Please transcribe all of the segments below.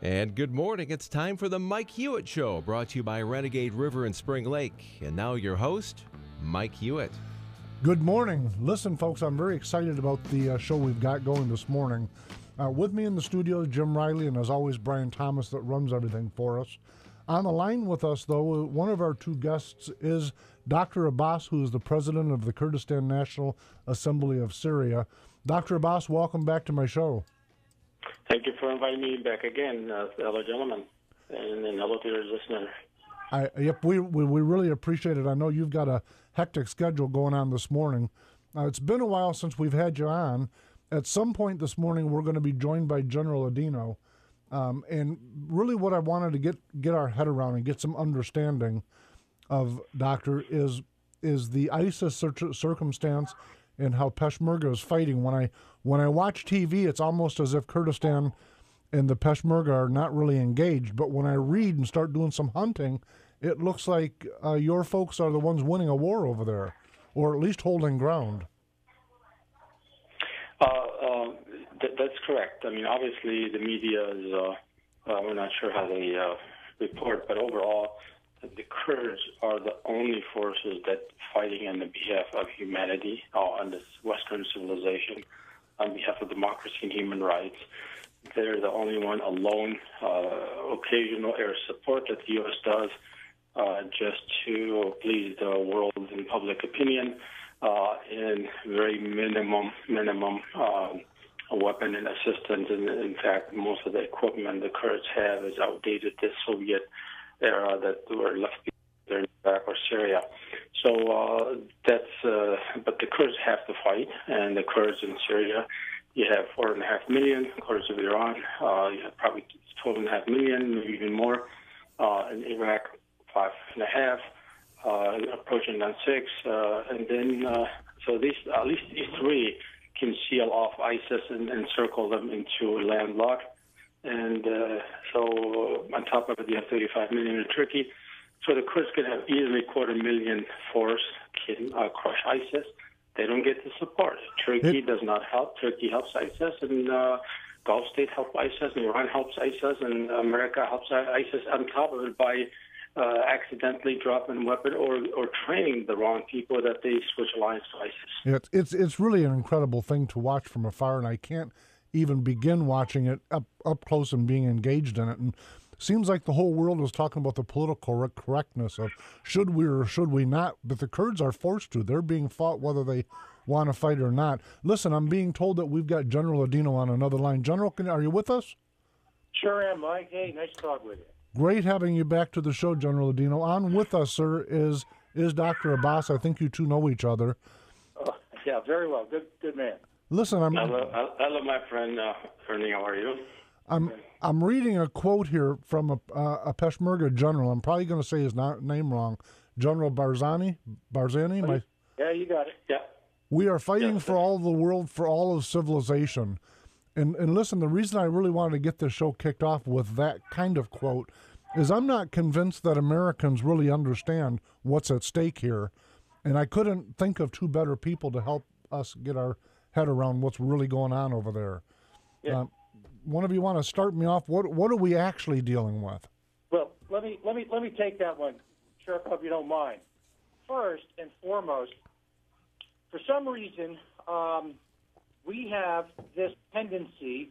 And good morning. It's time for the Mike Hewitt Show, brought to you by Renegade River and Spring Lake. And now your host, Mike Hewitt. Good morning. Listen, folks, I'm very excited about the show we've got going this morning. With me in the studio is Jim Riley, and as always, Brian Thomas that runs everything for us. On the line with us, though, one of our two guests is Dr. Abbas, who is the president of the Kurdistan National Assembly of Syria. Dr. Abbas, welcome back to my show. Thank you for inviting me back again, fellow gentlemen, and hello to your listener. Yep, we really appreciate it. I know you've got a hectic schedule going on this morning. It's been a while since we've had you on. At some point this morning, we're going to be joined by General Adino. And really what I wanted to get our head around and get some understanding of, Doctor, is the ISIS circumstance and how Peshmerga is fighting. When I watch TV, it's almost as if Kurdistan and the Peshmerga are not really engaged. But when I read and start doing some hunting, it looks like your folks are the ones winning a war over there, or at least holding ground. That's correct. I mean, obviously, the media is, we're not sure how they report, but overall, the Kurds are the only forces that fighting on the behalf of humanity, on this Western civilization, on behalf of democracy and human rights. They're the only one alone, occasional air support that the U.S. does just to please the world and public opinion, and very minimum weapon and assistance. And in fact, most of the equipment the Kurds have is outdated, the Soviet era that were left there in Iraq or Syria. So but the Kurds have to fight, and the Kurds in Syria, you have 4.5 million. Kurds of Iran, you have probably 12.5 million, maybe even more. In Iraq, 5.5, approaching on 6. And then, so these, at least these three can seal off ISIS and encircle them into landlocked. And so on top of it, you have 35 million in Turkey. So the Kurds could have easily 250,000 force can crush ISIS. They don't get the support. Turkey does not help. Turkey helps ISIS, and Gulf State help ISIS, and Iran helps ISIS, and America helps ISIS on top of it by accidentally dropping weapon or training the wrong people that they switch alliance to ISIS. Yeah, it's really an incredible thing to watch from afar, and I can't even begin watching it up close and being engaged in it. And it seems like the whole world is talking about the political correctness of should we or should we not, but the Kurds are forced to. They're being fought whether they want to fight or not. Listen, I'm being told that we've got General Adino on another line. General, are you with us? Sure am, Mike. Hey, nice to talk with you. Great having you back to the show, General Adino. On with us, sir, is Dr. Abbas. I think you two know each other. Yeah, very well. Good man. Listen, hello, my friend Ernie. How are you? I'm reading a quote here from a Peshmerga general. I'm probably going to say his name wrong. General Barzani. Yeah, you got it. Yeah. We are fighting for all of the world, for all of civilization. And listen, the reason I really wanted to get this show kicked off with that kind of quote is I'm not convinced that Americans really understand what's at stake here. And I couldn't think of two better people to help us get our head around what's really going on over there. Yeah. One of you want to start me off? What are we actually dealing with? Well, let me take that one, Sheriff, if you don't mind. First and foremost, for some reason, we have this tendency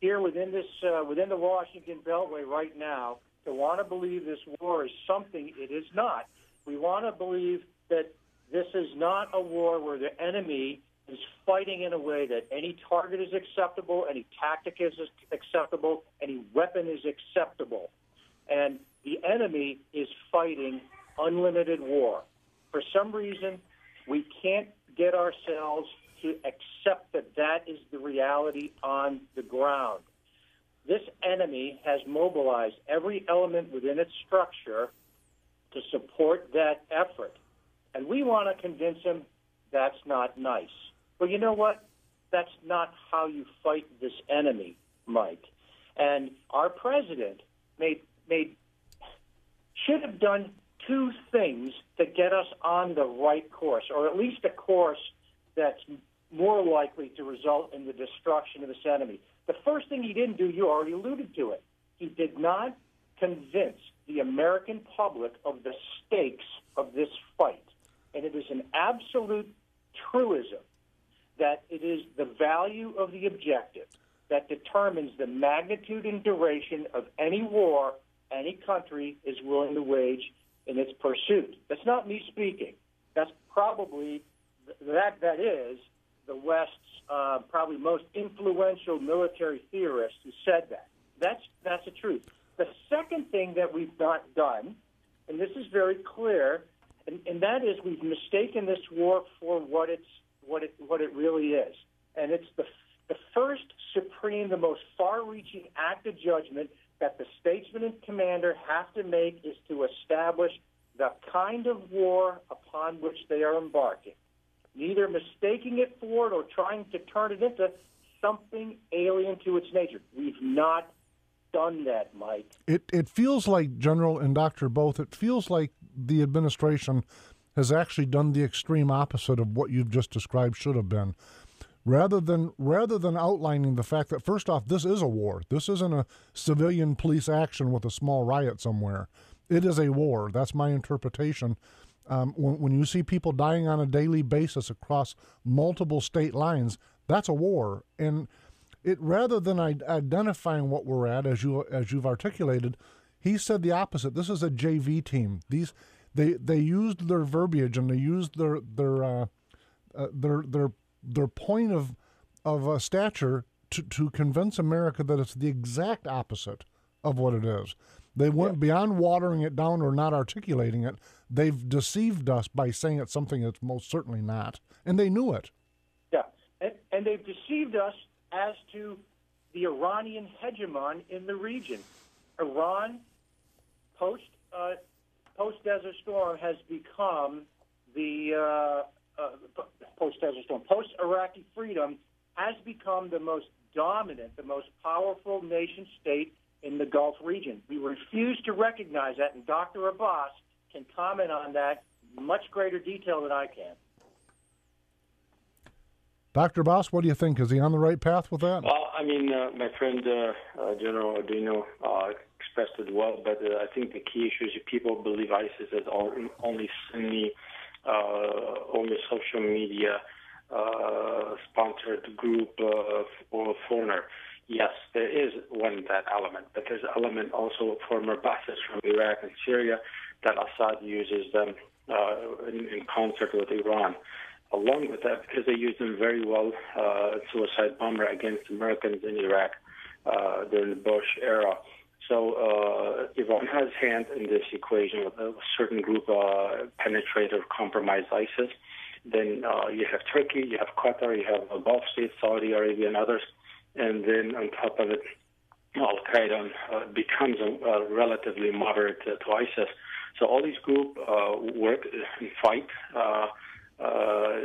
here within the Washington Beltway right now to want to believe this war is something it is not. We want to believe that this is not a war where the enemy is fighting in a way that any target is acceptable, any tactic is acceptable, any weapon is acceptable. And the enemy is fighting unlimited war. For some reason, we can't get ourselves to accept that that is the reality on the ground. This enemy has mobilized every element within its structure to support that effort. And we want to convince them that's not nice. Well, you know what? That's not how you fight this enemy, Mike. And our president should have done two things to get us on the right course, or at least a course that's more likely to result in the destruction of this enemy. The first thing he didn't do, you already alluded to it. He did not convince the American public of the stakes of this fight. And it is an absolute truism that it is the value of the objective that determines the magnitude and duration of any war any country is willing to wage in its pursuit. That's not me speaking. That's probably, that is the West's probably most influential military theorist who said that. That's the truth. The second thing that we've not done, and this is very clear, and that is we've mistaken this war for what it really is. And it's the first supreme, the most far-reaching act of judgment that the statesman and commander have to make is to establish the kind of war upon which they are embarking, neither mistaking it for it or trying to turn it into something alien to its nature. We've not done that, Mike. It feels like, General and Doctor both, it feels like the administration has actually done the extreme opposite of what you've just described should have been. Rather than outlining the fact that, first off, this is a war. This isn't a civilian police action with a small riot somewhere. It is a war. That's my interpretation. When you see people dying on a daily basis across multiple state lines, that's a war. And it, rather than identifying what we're at, as you've articulated, he said the opposite. This is a JV team. They used their verbiage and they used their point of stature to convince America that it's the exact opposite of what it is. They went beyond watering it down or not articulating it. They've deceived us by saying it's something it's most certainly not, and they knew it. Yeah, and they've deceived us as to the Iranian hegemon in the region. Iran, post-Desert Storm, has become the post-Desert Storm, post-Iraqi freedom, has become the most dominant, the most powerful nation-state in the Gulf region. We refuse to recognize that, and Dr. Abbas can comment on that in much greater detail than I can. Dr. Abbas, what do you think? Is he on the right path with that? Well, I mean, my friend General Ardino expressed it well, but I think the key issue is people believe ISIS is only Sunni, only social media sponsored group or foreigner. Yes, there is that element, but there's an element also of former bases from Iraq and Syria that Assad uses them in concert with Iran. Along with that, because they use them very well, suicide bomber against Americans in Iraq during the Bush era. So Iran has hand in this equation with a certain group penetrate or compromise ISIS. Then you have Turkey, you have Qatar, you have the Gulf states, Saudi Arabia, and others. And then on top of it, Al-Qaeda becomes relatively moderate to ISIS. So all these groups work and fight.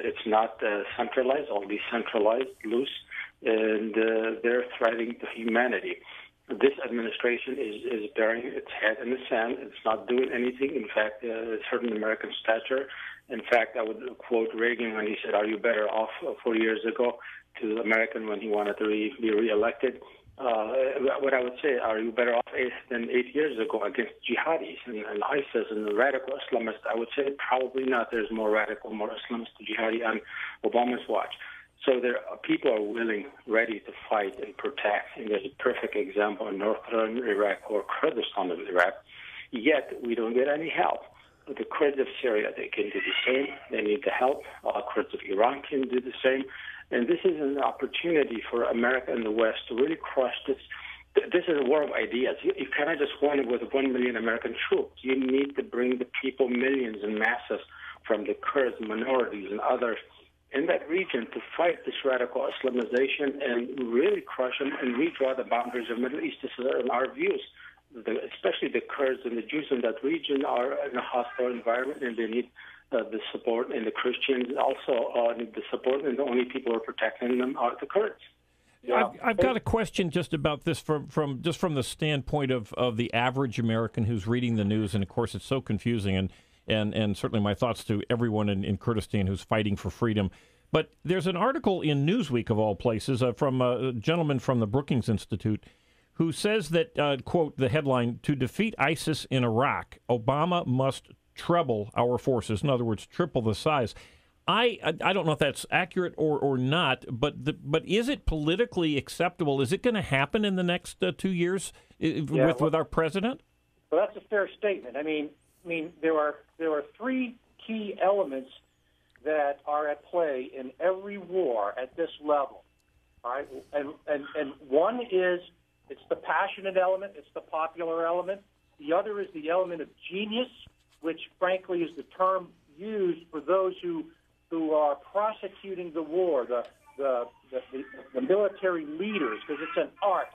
It's not centralized, all decentralized, loose, and they're threatening to humanity. This administration is burying its head in the sand. It's not doing anything. In fact, it's hurting American stature. In fact, I would quote Reagan when he said, "Are you better off 4 years ago?" to the American when he wanted to be reelected. What I would say, are you better off than 8 years ago against jihadis and ISIS and the radical Islamists? I would say probably not. There's more radical, more Islamist jihadi on Obama's watch. So people are willing, ready to fight and protect. And there's a perfect example in northern Iraq or Kurdistan of Iraq. Yet we don't get any help. The Kurds of Syria, they can do the same. They need the help. Kurds of Iran can do the same. And this is an opportunity for America and the West to really crush this. This is a war of ideas. You cannot just win it with 1 million American troops. You need to bring the people, millions and masses from the Kurds, minorities, and others in that region to fight this radical Islamization and really crush them and redraw the boundaries of the Middle East. This is in our views. Especially the Kurds and the Jews in that region are in a hostile environment, and they need the support, and the Christians also need the support, and the only people who are protecting them are the Kurds. Yeah. I've got a question just about this from the standpoint of the average American who's reading the news, and of course it's so confusing, and certainly my thoughts to everyone in Kurdistan who's fighting for freedom. But there's an article in Newsweek, of all places, from a gentleman from the Brookings Institute who says that, quote, the headline, to defeat ISIS in Iraq, Obama must treble our forces. In other words, triple the size. I don't know if that's accurate or not, but is it politically acceptable? Is it going to happen in the next 2 years with our president? Well, that's a fair statement. I mean, there are three key elements that are at play in every war at this level. All right, and one is it's the passionate element, it's the popular element. The other is the element of genius, which frankly is the term used for those who are prosecuting the war, the military leaders, because it's an art.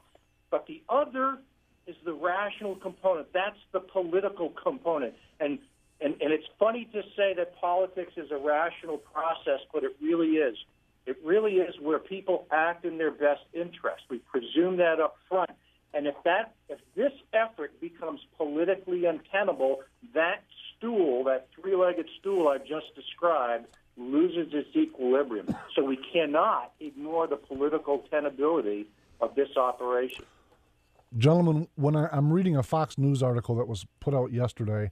But the other is the rational component. That's the political component. And it's funny to say that politics is a rational process, but it really is. It really is where people act in their best interest. We presume that up front. And if this effort becomes politically untenable, that stool, that three-legged stool I've just described, loses its equilibrium. So we cannot ignore the political tenability of this operation. Gentlemen, when I'm reading a Fox News article that was put out yesterday,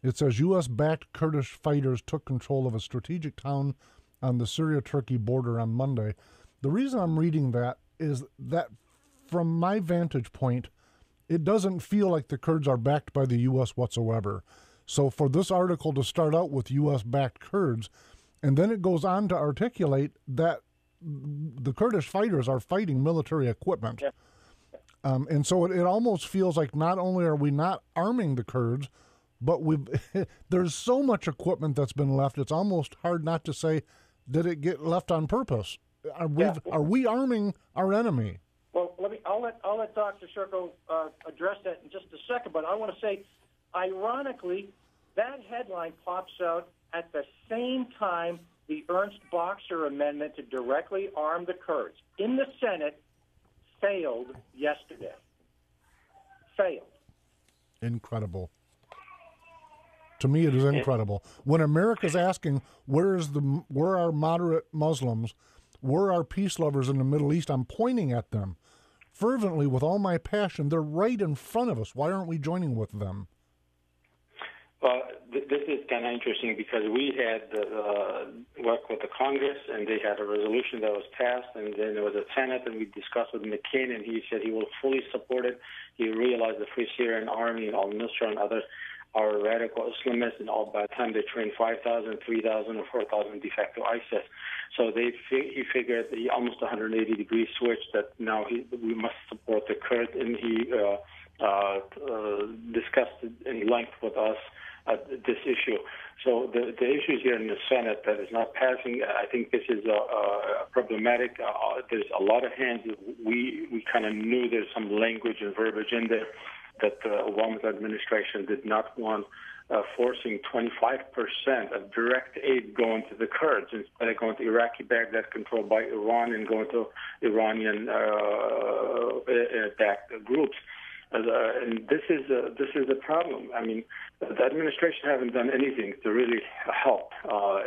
it says U.S.-backed Kurdish fighters took control of a strategic town on the Syria-Turkey border on Monday. The reason I'm reading that is that from my vantage point, it doesn't feel like the Kurds are backed by the U.S. whatsoever. So for this article to start out with U.S.-backed Kurds, and then it goes on to articulate that the Kurdish fighters are fighting military equipment. Yeah. And so it almost feels like not only are we not arming the Kurds, but there's so much equipment that's been left, it's almost hard not to say, did it get left on purpose? Are we arming our enemy? Well, I'll let Dr. Sherko address that in just a second, but I want to say, ironically, that headline pops out at the same time the Ernst Boxer amendment to directly arm the Kurds in the Senate failed yesterday. Failed. Incredible. To me, it is incredible. When America's asking, where are moderate Muslims, where are peace lovers in the Middle East, I'm pointing at them fervently with all my passion. They're right in front of us. Why aren't we joining with them? Well, this is kind of interesting because we had worked with the Congress, and they had a resolution that was passed, and then there was a Senate, and we discussed with McCain, and he said he will fully support it. He realized the Free Syrian Army and al-Nusra and others are radical Islamists, and all by the time they trained 5,000, 3,000, or 4,000 de facto ISIS. So he figured he almost 180-degree switch that now we must support the Kurds, and he discussed it in length with us this issue. So the issues here in the Senate that is not passing, I think this is problematic. There's a lot of hands. We kind of knew there's some language and verbiage in there that Obama's administration did not want forcing 25% of direct aid going to the Kurds instead of going to Iraqi Baghdad controlled by Iran and going to Iranian backed groups. And this is a problem. I mean, the administration haven't done anything to really help.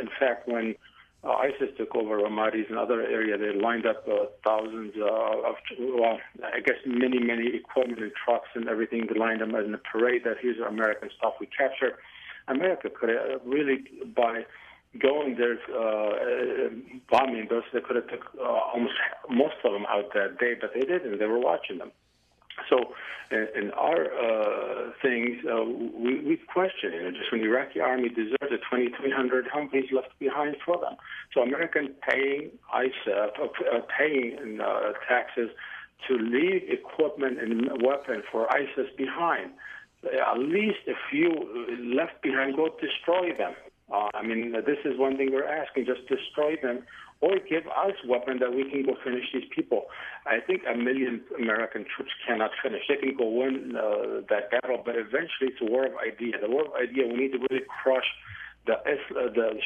In fact, when ISIS took over Ramadi and other areas, they lined up thousands many equipment and trucks and everything. They lined them in a parade that here's American stuff we captured. America could have really, by going there, bombing those, they could have took almost most of them out that day, but they didn't. They were watching them. So in our things, we question, just when the Iraqi army deserts the 2,300 Humvees left behind for them. So Americans paying paying taxes to leave equipment and weapons for ISIS behind. At least a few left behind, go destroy them. This is one thing we're asking, just destroy them or give us weapons that we can go finish these people. I think 1 million American troops cannot finish. They can go win that battle, but eventually it's a war of idea. The war of idea, we need to really crush the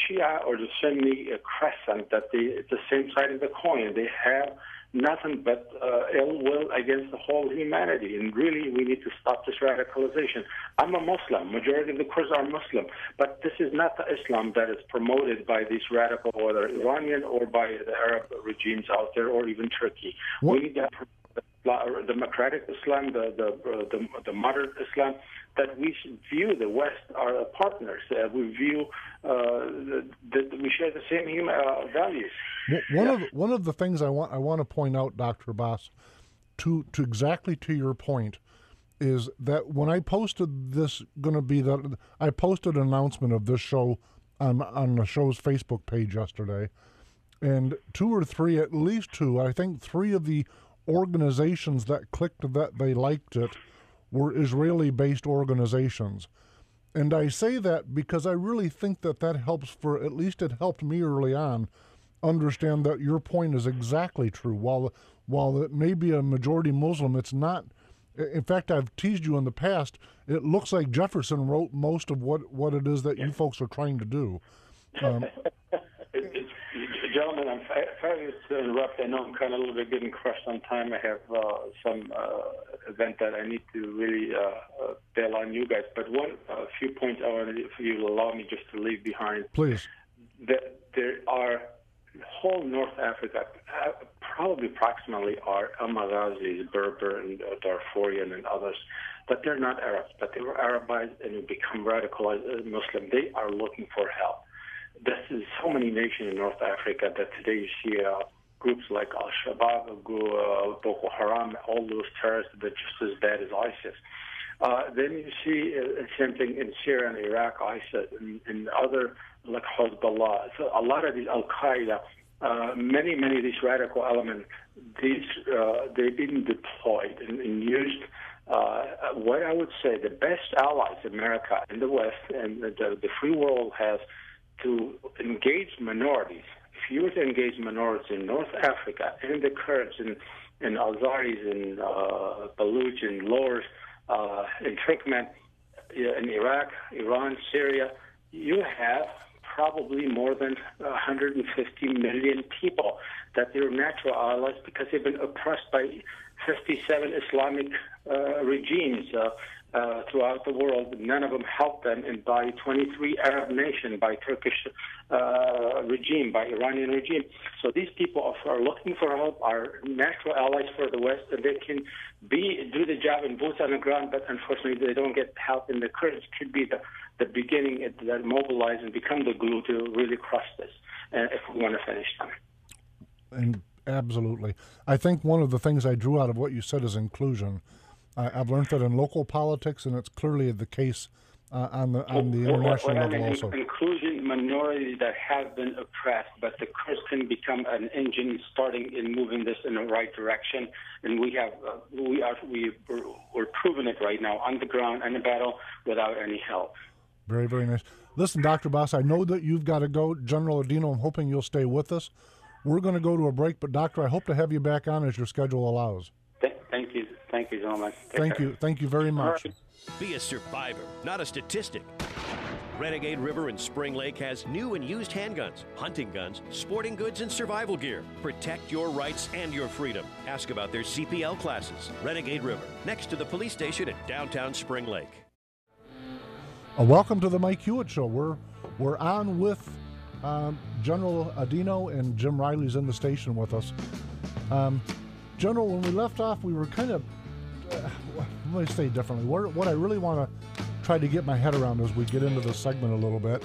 Shia or the Sunni crescent, that it's the same side of the coin. They have nothing but ill will against the whole humanity. And really, we need to stop this radicalization. I'm a Muslim. Majority of the Kurds are Muslim. But this is not the Islam that is promoted by these radical, whether Iranian or by the Arab regimes out there or even Turkey. What? We need to democratic Islam, the moderate Islam, that we should view the West our partners. We view that we share the same human values. One of the things I want to point out, Dr. Abbas, to exactly to your point, is that when I posted this, I posted an announcement of this show on the show's Facebook page yesterday, and at least two, I think three of the organizations that clicked that they liked it were Israeli-based organizations. And I say that because I really think that helps at least it helped me early on understand that your point is exactly true. While it may be a majority Muslim, it's not. In fact, I've teased you in the past, it looks like Jefferson wrote most of what it is that you folks are trying to do. Gentlemen, I'm sorry to interrupt. I know I'm kind of a little bit getting crushed on time. I have some event that I need to really bail on you guys. But a few points I wanted, if you allow me just to leave behind. Please. That there are whole North Africa, probably approximately are Al-Maghazis, Berber, and Darfurian, and others. But they're not Arabs. But they were Arabized and have become radicalized Muslim. They are looking for help. This is so many nations in North Africa that today you see groups like Al-Shabaab, Boko Haram, all those terrorists that are just as bad as ISIS. Then you see the same thing in Syria and Iraq, ISIS, and other like Hezbollah. So a lot of these Al-Qaeda, many of these radical elements, they've been deployed and used. What I would say the best allies America and the West and the free world has to engage minorities. If you were to engage minorities in North Africa and the Kurds and Azaris and Baluch and Lors and Turkmen in Iraq, Iran, Syria, you have probably more than 150 million people that they're natural allies because they've been oppressed by 57 Islamic regimes throughout the world. None of them helped them, and by 23 Arab nations, by Turkish regime, by Iranian regime. So these people are looking for help, are natural allies for the West, and they can do the job in boots on the ground, but unfortunately they don't get help, and the Kurds could be the beginning that mobilize and become the glue to really crush this if we want to finish them. And absolutely. I think one of the things I drew out of what you said is inclusion. I've learned that in local politics, and it's clearly the case on the international level also. Inclusion, minorities that have been oppressed, but the Kurds can become an engine starting in moving this in the right direction, and we're proving it right now on the ground in the battle without any help. Very, very nice. Listen, Dr. Abbas, I know that you've got to go. General Adino, I'm hoping you'll stay with us. We're going to go to a break, but Doctor, I hope to have you back on as your schedule allows. Thank you. Thank you, gentlemen. Thank you very much. Right. Be a survivor, not a statistic. Renegade River in Spring Lake has new and used handguns, hunting guns, sporting goods, and survival gear. Protect your rights and your freedom. Ask about their CPL classes. Renegade River, next to the police station in downtown Spring Lake. Welcome to the Mike Hewitt Show. We're on with General Adino, and Jim Riley's in the station with us. General, when we left off, we were kind of, let me say differently, what I really want to try to get my head around as we get into this segment a little bit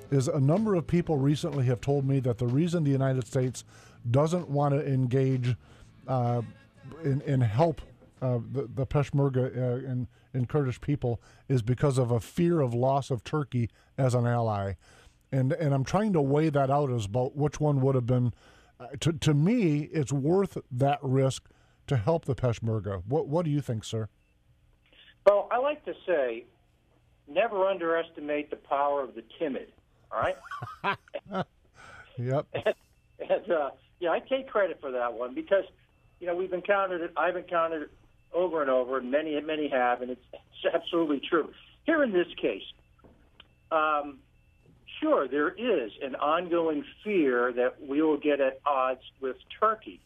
is a number of people recently have told me that the reason the United States doesn't want to engage in help the Peshmerga and Kurdish people is because of a fear of loss of Turkey as an ally. And I'm trying to weigh that out as about which one would have been. To me, it's worth that risk to help the Peshmerga. What do you think, sir? Well, I like to say, never underestimate the power of the timid. All right. Yep. And I take credit for that one because we've encountered it. I've encountered it over and over, and many have, and it's absolutely true. Here in this case, sure, there is an ongoing fear that we will get at odds with Turkey.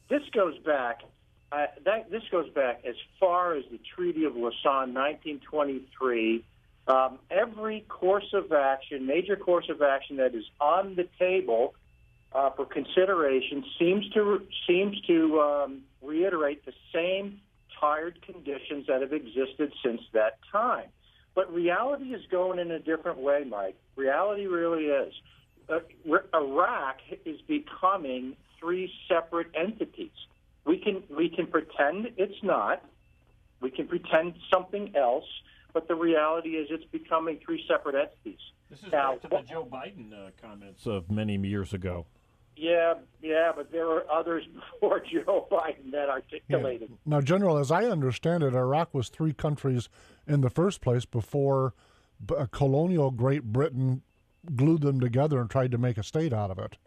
This goes back as far as the Treaty of Lausanne, 1923. Every course of action, major course of action that is on the table, for consideration seems to reiterate the same tired conditions that have existed since that time. But reality is going in a different way, Mike. Reality really is. Iraq is becoming three separate entities. We can pretend it's not. We can pretend something else. But the reality is it's becoming three separate entities. This is back to the Joe Biden comments of many years ago. Yeah, but there were others before Joe Biden that articulated. Yeah. Now, General, as I understand it, Iraq was three countries in the first place before colonial Great Britain glued them together and tried to make a state out of it.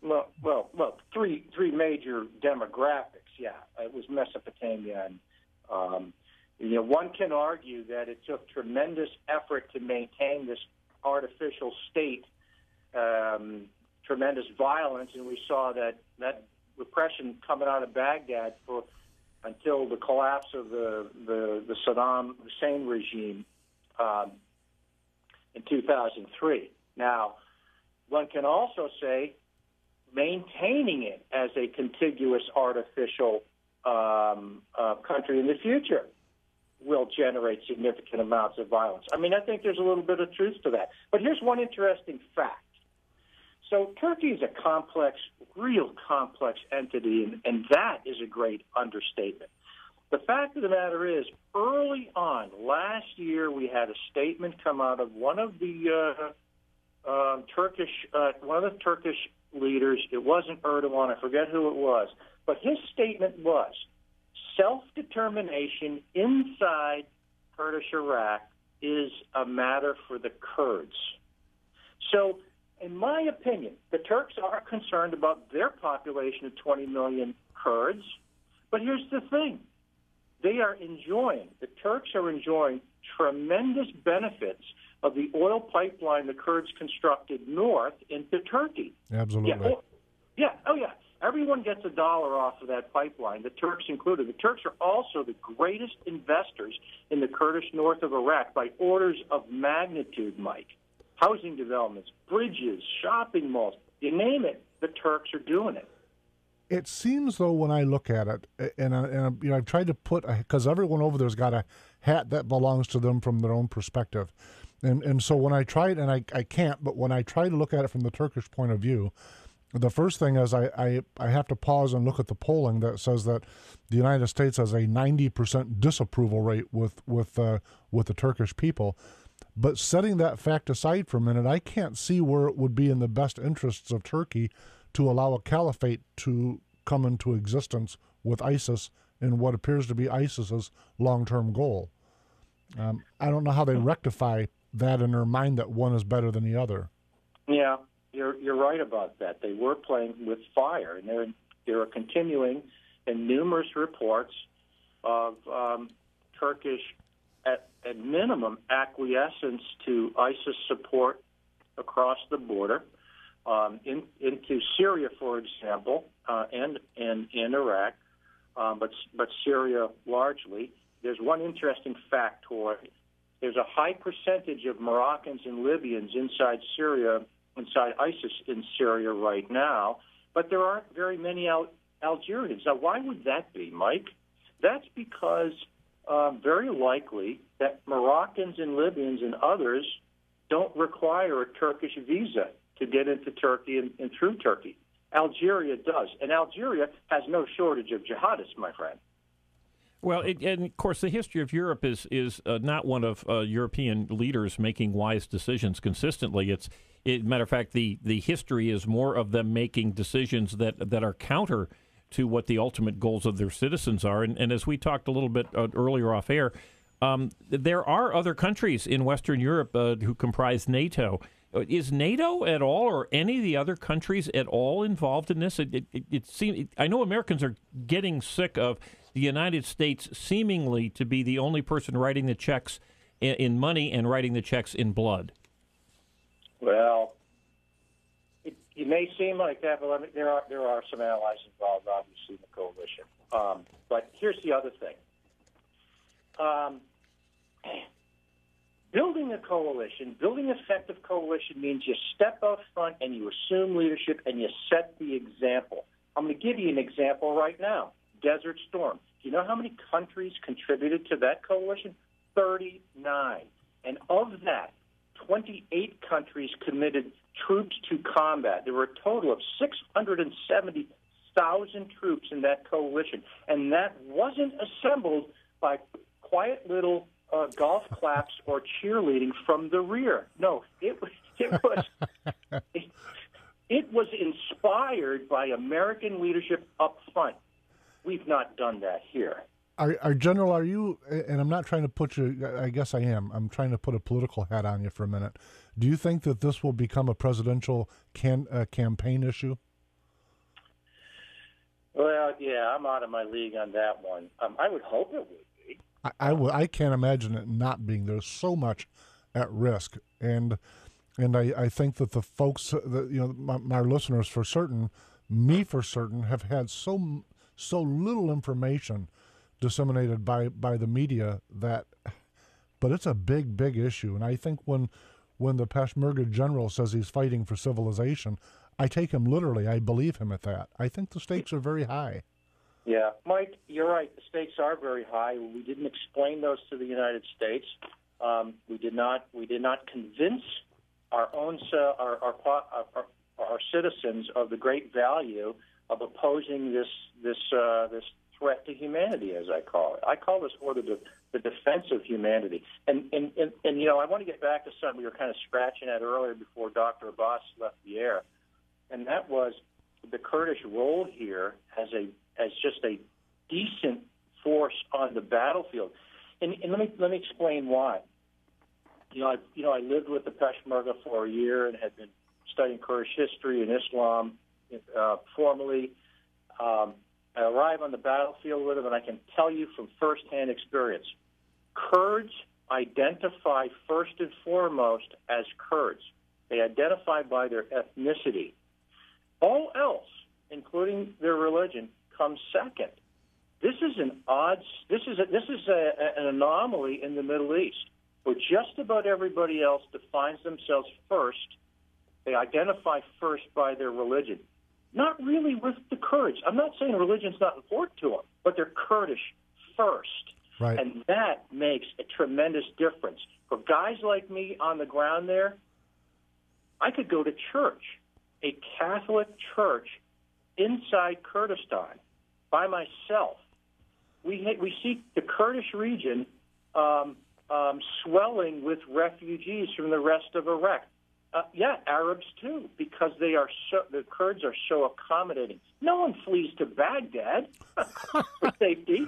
Well, three major demographics. Yeah, it was Mesopotamia, and one can argue that it took tremendous effort to maintain this artificial state. Tremendous violence, and we saw that repression coming out of Baghdad until the collapse of the Saddam Hussein regime in 2003. Now, one can also say maintaining it as a contiguous artificial country in the future will generate significant amounts of violence. I mean, I think there's a little bit of truth to that. But here's one interesting fact. So Turkey is a real complex entity, and that is a great understatement. The fact of the matter is, early on, last year, we had a statement come out of one of the Turkish leaders. It wasn't Erdogan, I forget who it was, but his statement was self-determination inside Kurdish Iraq is a matter for the Kurds. So, in my opinion, the Turks are concerned about their population of 20 million Kurds. But here's the thing. The Turks are enjoying tremendous benefits of the oil pipeline the Kurds constructed north into Turkey. Absolutely. Yeah. Everyone gets $1 off of that pipeline, the Turks included. The Turks are also the greatest investors in the Kurdish north of Iraq by orders of magnitude, Mike. Housing developments, bridges, shopping malls, you name it, the Turks are doing it. It seems, though, when I look at it, and I've tried to put, because everyone over there's got a hat that belongs to them from their own perspective. And so when I tried, and I can't, but when I try to look at it from the Turkish point of view, the first thing is I have to pause and look at the polling that says that the United States has a 90% disapproval rate with the Turkish people. But setting that fact aside for a minute, I can't see where it would be in the best interests of Turkey to allow a caliphate to come into existence with ISIS in what appears to be ISIS's long-term goal. I don't know how they rectify that in their mind that one is better than the other. Yeah, you're right about that. They were playing with fire, and there are continuing and numerous reports of Turkish, at minimum, acquiescence to ISIS support across the border into Syria, for example, and in Iraq, but Syria largely. There's one interesting factoid. There's a high percentage of Moroccans and Libyans inside ISIS in Syria right now, but there aren't very many Algerians. Now, why would that be, Mike? That's because very likely that Moroccans and Libyans and others don't require a Turkish visa to get into Turkey and through Turkey. Algeria does, and Algeria has no shortage of jihadists, my friend. Well, and of course, the history of Europe is not one of European leaders making wise decisions consistently. Matter of fact, the history is more of them making decisions that are counter to what the ultimate goals of their citizens are. And as we talked a little bit earlier off air, there are other countries in Western Europe who comprise NATO. Is NATO at all, or any of the other countries at all, involved in this? It seems, I know Americans are getting sick of the United States seemingly to be the only person writing the checks in money and writing the checks in blood. Well, it may seem like that, but there are some allies involved, obviously, in the coalition. But here's the other thing. Building a coalition, building effective coalition means you step out front and you assume leadership and you set the example. I'm going to give you an example right now. Desert Storm. Do you know how many countries contributed to that coalition? 39. And of that, 28 countries committed troops to combat. There were a total of 670,000 troops in that coalition. And that wasn't assembled by quiet little golf claps or cheerleading from the rear. No, it was inspired by American leadership up front. We've not done that here. General, are you, and I'm not trying to put you, I guess I am, I'm trying to put a political hat on you for a minute. Do you think that this will become a presidential campaign issue? Well, yeah, I'm out of my league on that one. I would hope it would be. I can't imagine it not being. There's so much at risk, and I think that the folks, my listeners for certain, me for certain, have had so little information disseminated by the media but it's a big issue. And I think when the Peshmerga general says he's fighting for civilization, I take him literally. I believe him at that. I think the stakes are very high. Yeah, Mike, you're right. The stakes are very high. We didn't explain those to the United States. We did not convince our own our citizens of the great value of opposing this threat to humanity, as I call it. I call this order the defense of humanity. And I want to get back to something we were kind of scratching at earlier before Dr. Abbas left the air, and that was the Kurdish role here as just a decent force on the battlefield. And let me explain why. I lived with the Peshmerga for a year and had been studying Kurdish history and Islam formally. I arrive on the battlefield with them, and I can tell you from firsthand experience, Kurds identify first and foremost as Kurds. They identify by their ethnicity. All else, including their religion, comes second. This is an anomaly in the Middle East, where just about everybody else defines themselves first. They identify first by their religion. Not really with the Kurds. I'm not saying religion's not important to them, but they're Kurdish first. Right. And that makes a tremendous difference. For guys like me on the ground there, I could go to church, a Catholic church inside Kurdistan by myself. We see the Kurdish region swelling with refugees from the rest of Iraq. Arabs too, because the Kurds are so accommodating. No one flees to Baghdad for safety.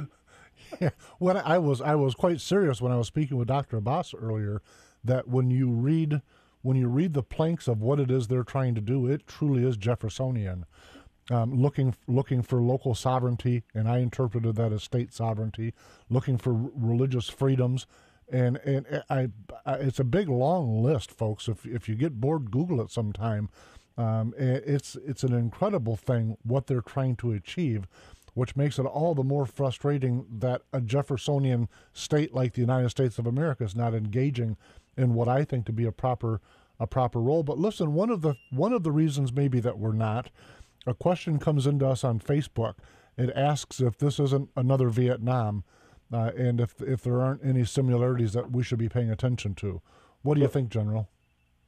Yeah. Well, I was quite serious when I was speaking with Dr. Abbas earlier, that when you read the planks of what it is they're trying to do, it truly is Jeffersonian. Looking for local sovereignty, and I interpreted that as state sovereignty, looking for religious freedoms. And it's a big, long list, folks. If you get bored, Google it sometime. It's an incredible thing what they're trying to achieve, which makes it all the more frustrating that a Jeffersonian state like the United States of America is not engaging in what I think to be a proper role. But listen, one of the reasons maybe that we're not, a question comes into us on Facebook. It asks if this isn't another Vietnam. And if there aren't any similarities that we should be paying attention to. What do you think, General?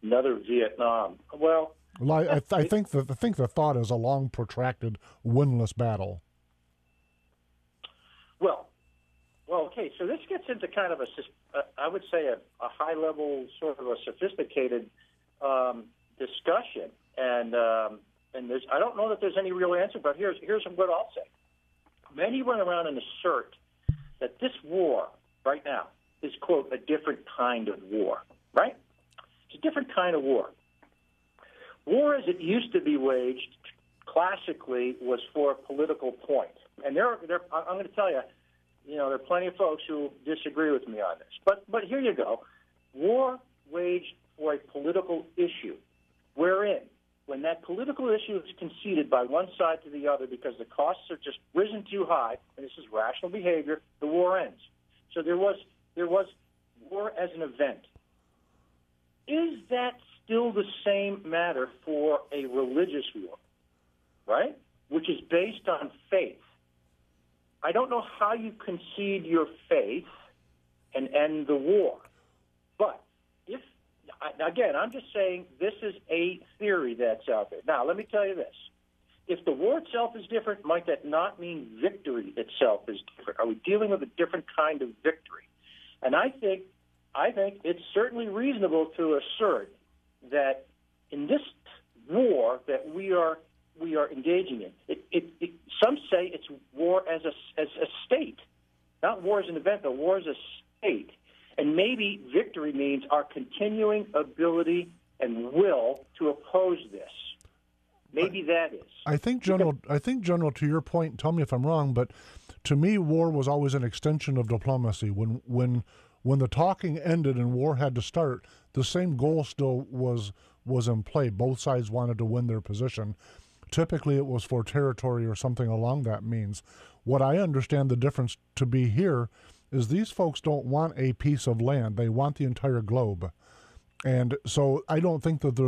Another Vietnam. Well, I think the thought is a long, protracted, winless battle. Well, okay. So this gets into kind of I would say a high level, sort of a sophisticated discussion, and I don't know that there's any real answer, but here's what I'll say. Many run around and assert that this war right now is, quote, a different kind of war, right? It's a different kind of war. War as it used to be waged classically was for a political point. And I'm going to tell you, there are plenty of folks who disagree with me on this. But here you go. War waged for a political issue, wherein when that political issue is conceded by one side to the other because the costs are just risen too high, and this is rational behavior, the war ends. So there was war as an event. is that still the same matter for a religious war, right? Which is based on faith. I don't know how you concede your faith and end the war. But again, I'm just saying this is a theory that's out there. Now, let me tell you this. If the war itself is different, might that not mean victory itself is different? Are we dealing with a different kind of victory? And I think it's certainly reasonable to assert that in this war that we are engaging in, some say it's war as a state, not war as an event, but war as a state. And maybe victory means our continuing ability and will to oppose this. Maybe that is. I think, General, to your point, tell me if I'm wrong, but to me, war was always an extension of diplomacy. When the talking ended and war had to start, the same goal still was in play. Both sides wanted to win their position. Typically, it was for territory or something along that means. What I understand the difference to be here is these folks don't want a piece of land. They want the entire globe. And so I don't think that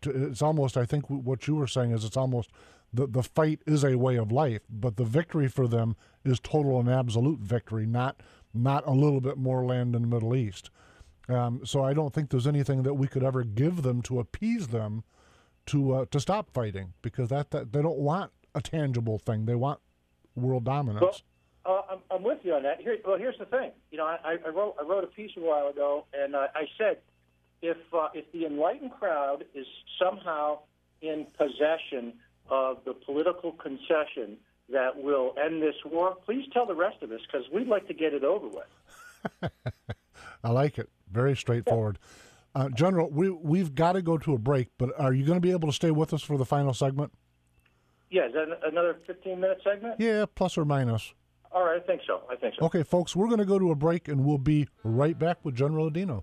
it's almost, I think what you were saying is it's almost the fight is a way of life, but the victory for them is total and absolute victory, not a little bit more land in the Middle East. So I don't think there's anything that we could ever give them to appease them to stop fighting, because that they don't want a tangible thing. They want world dominance. Well, I'm with you on that. Here's the thing. You know, I wrote a piece a while ago, and I said if the enlightened crowd is somehow in possession of the political concession that will end this war, please tell the rest of us, because we'd like to get it over with. I like it. Very straightforward. Yeah. General, we've got to go to a break, but are you going to be able to stay with us for the final segment? Yeah, is that another 15-minute segment? Yeah, plus or minus. All right, I think so. Okay, folks, we're going to go to a break, and we'll be right back with General Adino.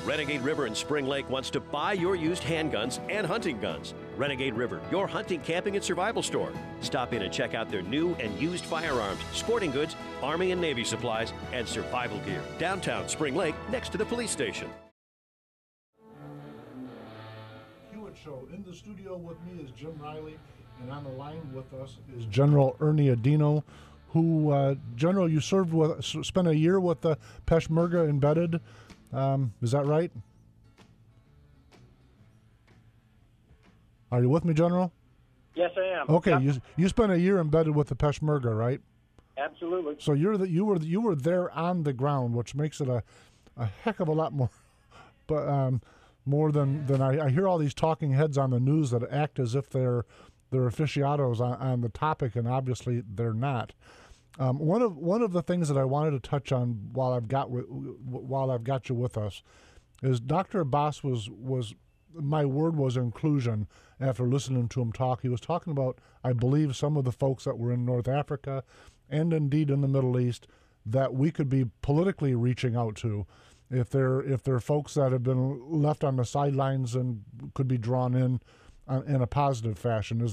Renegade River in Spring Lake wants to buy your used handguns and hunting guns. Renegade River, your hunting, camping, and survival store. Stop in and check out their new and used firearms, sporting goods, Army and Navy supplies, and survival gear. Downtown Spring Lake, next to the police station. Hewitt Show. In the studio with me is Jim Riley, and on the line with us is General Ernie Adino, who, General, you spent a year with the Peshmerga embedded. Is that right? Are you with me, General? Yes, I am. Okay, yep. You spent a year embedded with the Peshmerga, right? Absolutely. So you were there on the ground, which makes it a heck of a lot more, but more than I hear all these talking heads on the news that act as if they're aficionados on the topic, and obviously they're not. One of the things that I wanted to touch on while I've got you with us is Dr. Abbas was my word was inclusion. After listening to him talk, he was talking about, I believe, some of the folks that were in North Africa and indeed in the Middle East that we could be politically reaching out to if they're folks that have been left on the sidelines and could be drawn in a positive fashion.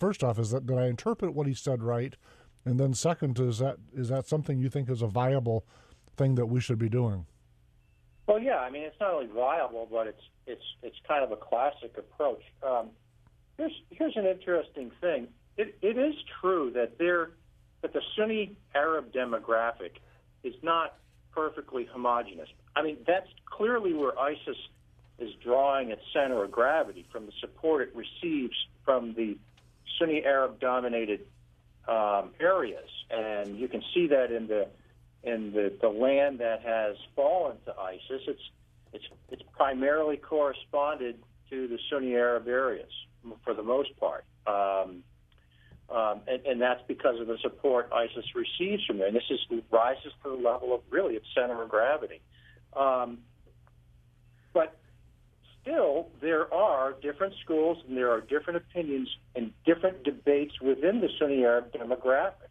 First off, is that did I interpret what he said right? And then second, is that something you think is a viable thing that we should be doing? Well, yeah. I mean, it's not only viable, but it's kind of a classic approach. Here's an interesting thing. It is true that the Sunni Arab demographic is not perfectly homogenous. I mean, that's clearly where ISIS is drawing its center of gravity, from the support it receives from the Sunni Arab-dominated areas, and you can see that in the land that has fallen to ISIS. It's primarily corresponded to the Sunni Arab areas for the most part, and that's because of the support ISIS receives from there. And this rises to the level of really its center of gravity. But still, there are different schools and there are different opinions and different debates within the Sunni Arab demographic.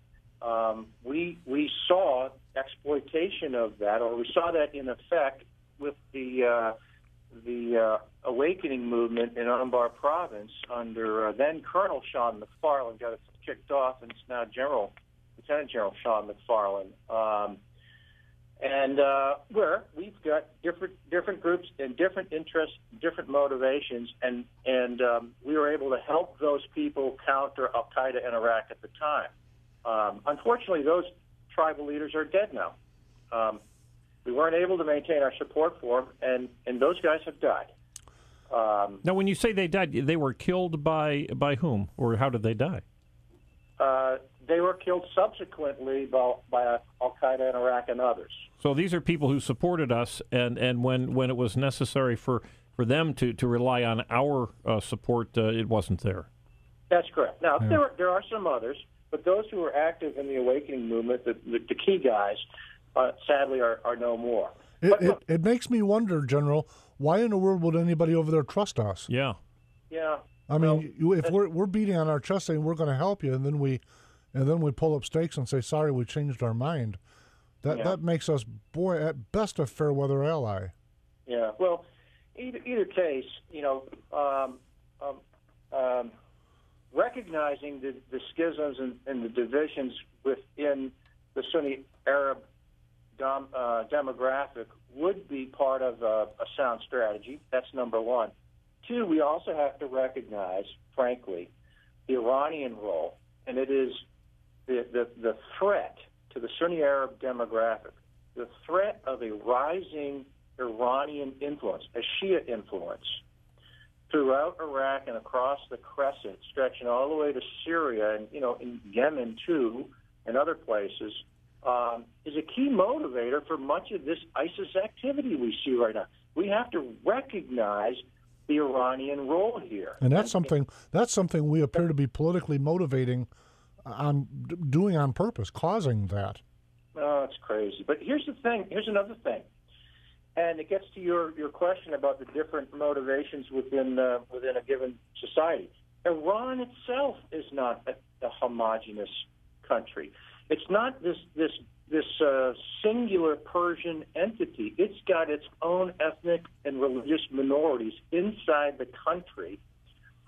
We saw exploitation of that, or we saw that in effect with the awakening movement in Anbar province under then Colonel Sean McFarlane. Got it kicked off, and it's now Lieutenant General Sean McFarlane. And where we've got different groups and different interests, different motivations, and we were able to help those people counter Al Qaeda in Iraq at the time. Unfortunately, those tribal leaders are dead now. We weren't able to maintain our support for them, and those guys have died. Now, when you say they died, they were killed by whom, or how did they die? They were killed subsequently by Al Qaeda in Iraq and others. So these are people who supported us, and when it was necessary for them to rely on our support, it wasn't there. That's correct. Now, there are some others, but those who were active in the awakening movement, the key guys, sadly are no more. It makes me wonder, General, why in the world would anybody over there trust us? Yeah. Yeah. I mean, if we're beating on our chest saying we're going to help you, and then we pull up stakes and say, sorry, we changed our mind. That makes us, boy, at best a fair weather ally. Yeah. Well, either case, recognizing the schisms and the divisions within the Sunni Arab demographic would be part of a sound strategy. That's number one. Two, we also have to recognize, frankly, the Iranian role, and it is the threat to the Sunni Arab demographic, the threat of a rising Iranian influence, a Shia influence, throughout Iraq and across the Crescent, stretching all the way to Syria and, in Yemen too, and other places, is a key motivator for much of this ISIS activity we see right now. We have to recognize the Iranian role here, and that's something we appear to be politically motivating on doing on purpose, causing that. Oh, it's crazy. But here's the thing. Here's another thing, and it gets to your question about the different motivations within a given society. Iran itself is not a homogeneous country. It's not this singular Persian entity. It's got its own ethnic and religious minorities inside the country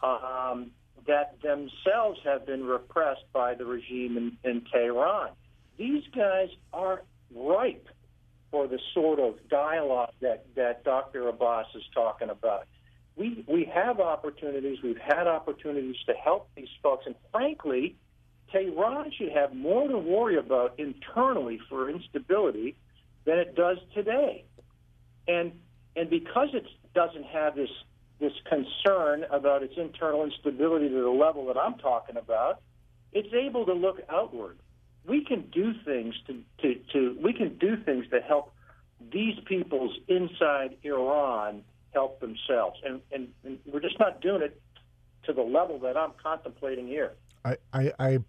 that themselves have been repressed by the regime in Tehran. These guys are ripe for the sort of dialogue that Dr. Abbas is talking about. We have opportunities. We've had opportunities to help these folks, and frankly, Tehran should have more to worry about internally for instability than it does today. And because it doesn't have this concern about its internal instability to the level that I'm talking about, it's able to look outward. We can do things to help these peoples inside Iran help themselves, and we're just not doing it to the level that I'm contemplating here. I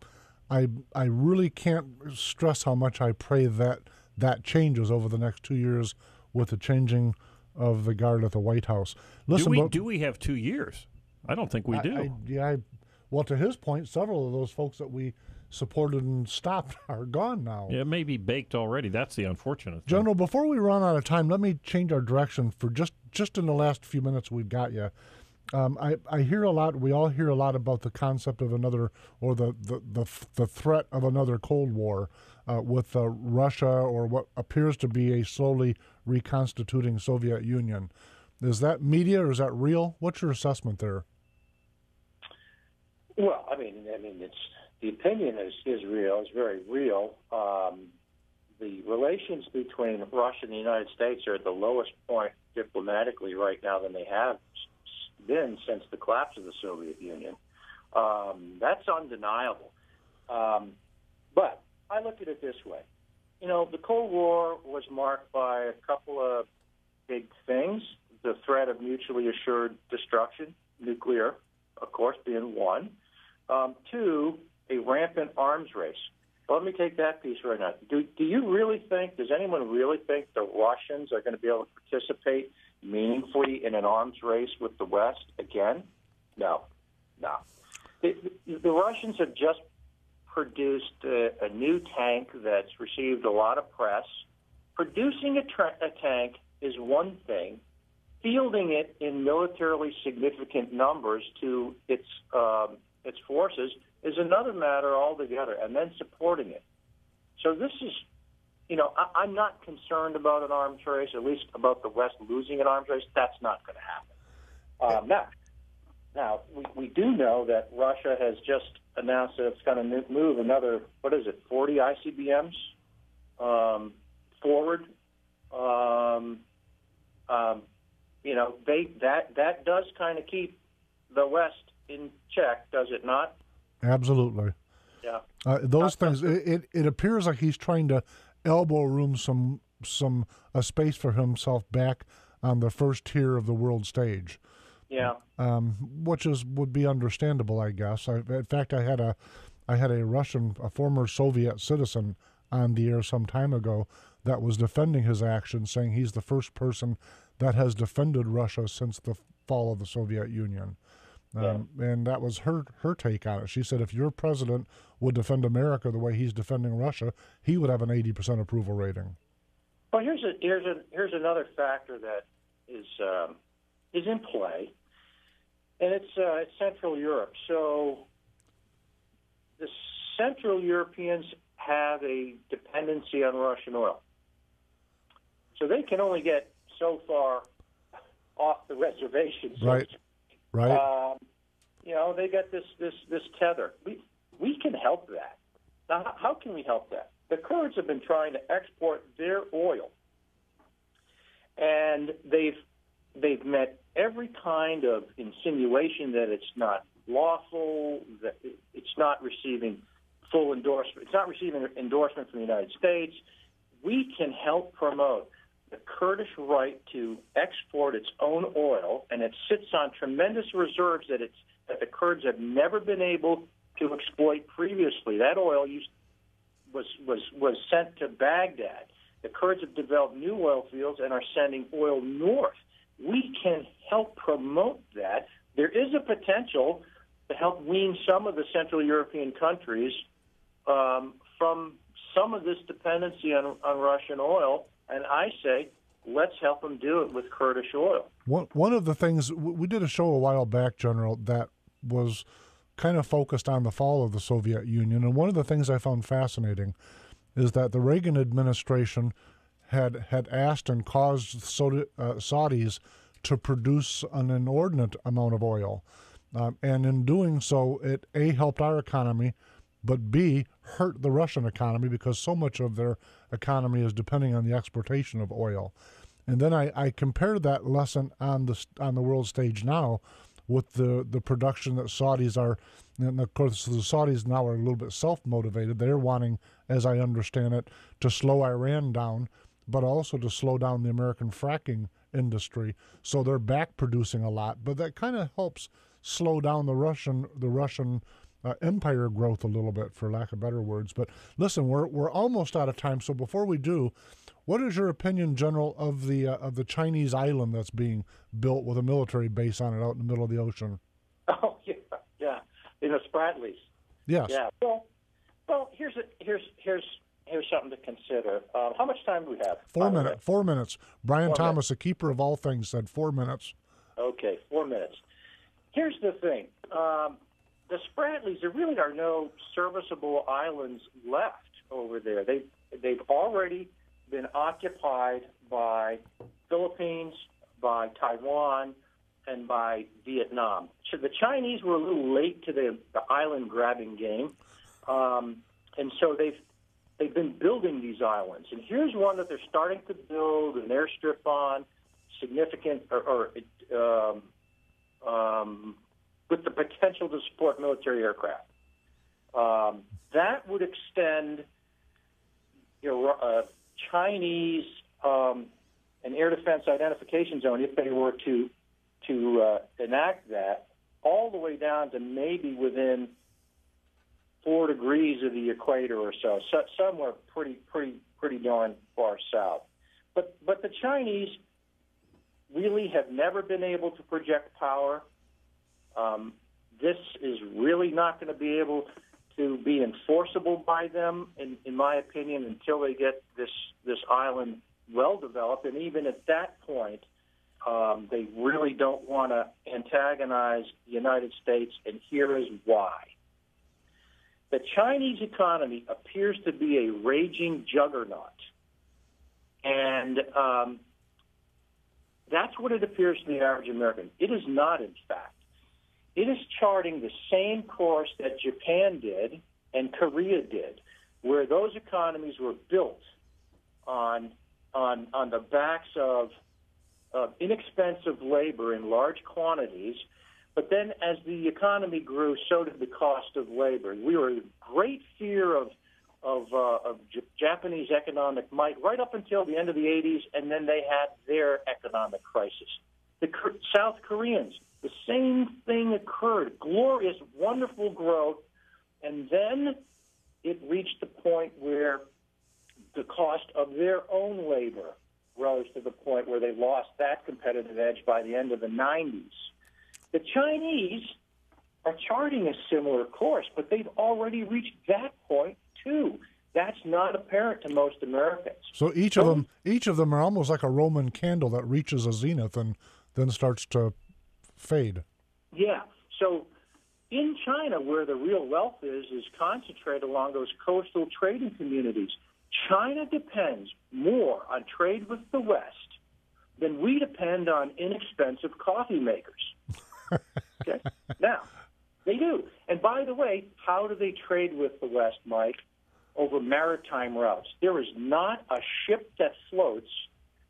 really can't stress how much I pray that changes over the next 2 years with the changing of the guard at the White House. Listen, do we have 2 years? I don't think we do. Well, to his point, several of those folks that we supported and stopped are gone now. Yeah, it may be baked already. That's the unfortunate thing. General, before we run out of time, let me change our direction for just in the last few minutes we've got you. I hear a lot. We all hear a lot about the concept of another, or the threat of another Cold War with Russia, or what appears to be a slowly reconstituting Soviet Union. Is that media or is that real? What's your assessment there? Well, I mean, it's the opinion is real. It's very real. The relations between Russia and the United States are at the lowest point diplomatically right now than they have been since the collapse of the Soviet Union. That's undeniable. But I look at it this way. The Cold War was marked by a couple of big things. The threat of mutually assured destruction, nuclear, of course, being one. Two, a rampant arms race. Well, let me take that piece right now. Do you really think, does anyone really think the Russians are going to be able to participate meaningfully in an arms race with the West again? No. The Russians have just produced a new tank that's received a lot of press. Producing a tank is one thing. Fielding it in militarily significant numbers to its forces is another matter altogether, and then supporting it. So this is I'm not concerned about an arms race, at least about the West losing an arms race. That's not going to happen. Now, we do know that Russia has just announced that it's going to move another, 40 ICBMs forward. That does kind of keep the West in check, does it not? Absolutely. Yeah. Those things. It appears like he's trying to elbow room a space for himself back on the first tier of the world stage. Yeah. Which would be understandable, I guess. In fact, I had a former Soviet citizen on the air some time ago that was defending his actions, saying he's the first person that has defended Russia since the fall of the Soviet Union. And that was her take on it. She said if your president would defend America the way he's defending Russia, he would have an 80% approval rating. Well, here's another factor that is in play, and it's Central Europe. So the Central Europeans have a dependency on Russian oil, so they can only get so far off the reservation. Right. They got this tether. We can help that. Now, how can we help that? The Kurds have been trying to export their oil, and they've met every kind of insinuation that it's not lawful, that it's not receiving full endorsement. It's not receiving endorsement from the United States. We can help promote the Kurdish right to export its own oil, and it sits on tremendous reserves that the Kurds have never been able to exploit previously. That oil was sent to Baghdad. The Kurds have developed new oil fields and are sending oil north. We can help promote that. There is a potential to help wean some of the Central European countries from some of this dependency on Russian oil, and I say let's help them do it with Kurdish oil. One of the things, we did a show a while back, General, that was kind of focused on the fall of the Soviet Union, and one of the things I found fascinating is that the Reagan administration had asked and caused Saudis to produce an inordinate amount of oil. And in doing so, it A, helped our economy, but B, hurt the Russian economy because so much of their economy is depending on the exportation of oil. And then I compared that lesson on the world stage now with the production that Saudis are, and of course the Saudis now are a little bit self-motivated. They're wanting, as I understand it, to slow Iran down, but also to slow down the American fracking industry. So they're back producing a lot, but that kind of helps slow down the Russian empire growth a little bit, for lack of better words. But listen, we're almost out of time. So before we do, what is your opinion, General, of the Chinese island that's being built with a military base on it out in the middle of the ocean? Oh yeah, in the Spratlys. Yes. Yeah. Well, here's something to consider. How much time do we have? 4 minutes. 4 minutes. Brian 4 Thomas, minutes. a keeper of all things, said 4 minutes. Okay, 4 minutes. Here's the thing. The Spratlys, there really are no serviceable islands left over there. They've already been occupied by Philippines, by Taiwan, and by Vietnam. So the Chinese were a little late to the island grabbing game, and so they've been building these islands. And here's one that they're starting to build an airstrip on, significant with the potential to support military aircraft. That would extend Chinese an air defense identification zone, if they were to enact that, all the way down to maybe within 4 degrees of the equator or so somewhere pretty darn far south. But the Chinese really have never been able to project power. This is really not going to be able to be enforceable by them, in my opinion, until they get this island well developed. And even at that point, they really don't want to antagonize the United States, and here is why. The Chinese economy appears to be a raging juggernaut. And that's what it appears to the average American. It is not, in fact. It is charting the same course that Japan did and Korea did, where those economies were built on the backs of inexpensive labor in large quantities. But then as the economy grew, so did the cost of labor. We were in great fear of Japanese economic might right up until the end of the 80s, and then they had their economic crisis. The South Koreans, the same thing occurred. Glorious, wonderful growth, and then it reached the point where the cost of their own labor rose to the point where they lost that competitive edge by the end of the 90s. The Chinese are charting a similar course, but they've already reached that point too. That's not apparent to most Americans. So each of them are almost like a Roman candle that reaches a zenith and then starts to fade. Yeah. So in China, where the real wealth is concentrated along those coastal trading communities. China depends more on trade with the West than we depend on inexpensive coffee makers. Okay? Now, they do. And by the way, how do they trade with the West, Mike? Over maritime routes. There is not a ship that floats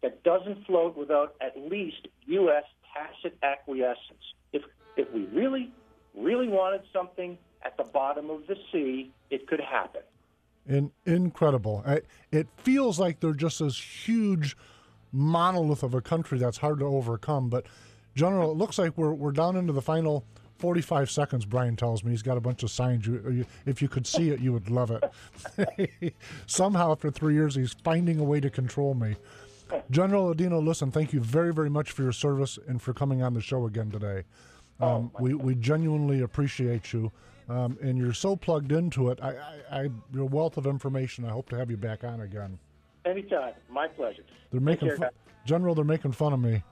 that doesn't float without at least U.S. tacit acquiescence. If we really, really wanted something at the bottom of the sea, it could happen. Incredible. It feels like they're just this huge monolith of a country that's hard to overcome. But, General, it looks like we're down into the final 45 seconds, Brian tells me. He's got a bunch of signs. If you could see it, you would love it. Somehow, after 3 years, he's finding a way to control me. General Adino, listen, thank you very, very much for your service and for coming on the show again today. We genuinely appreciate you, and you're so plugged into it. Your wealth of information, I hope to have you back on again. Anytime. My pleasure. They're making General, they're making fun of me.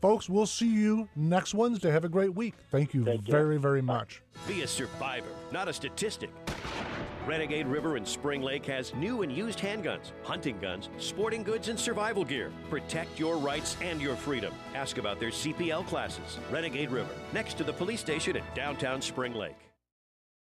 Folks, we'll see you next Wednesday. Have a great week. Thank you very, very much. Be a survivor, not a statistic. Renegade River in Spring Lake has new and used handguns, hunting guns, sporting goods, and survival gear. Protect your rights and your freedom. Ask about their CPL classes. Renegade River, next to the police station in downtown Spring Lake.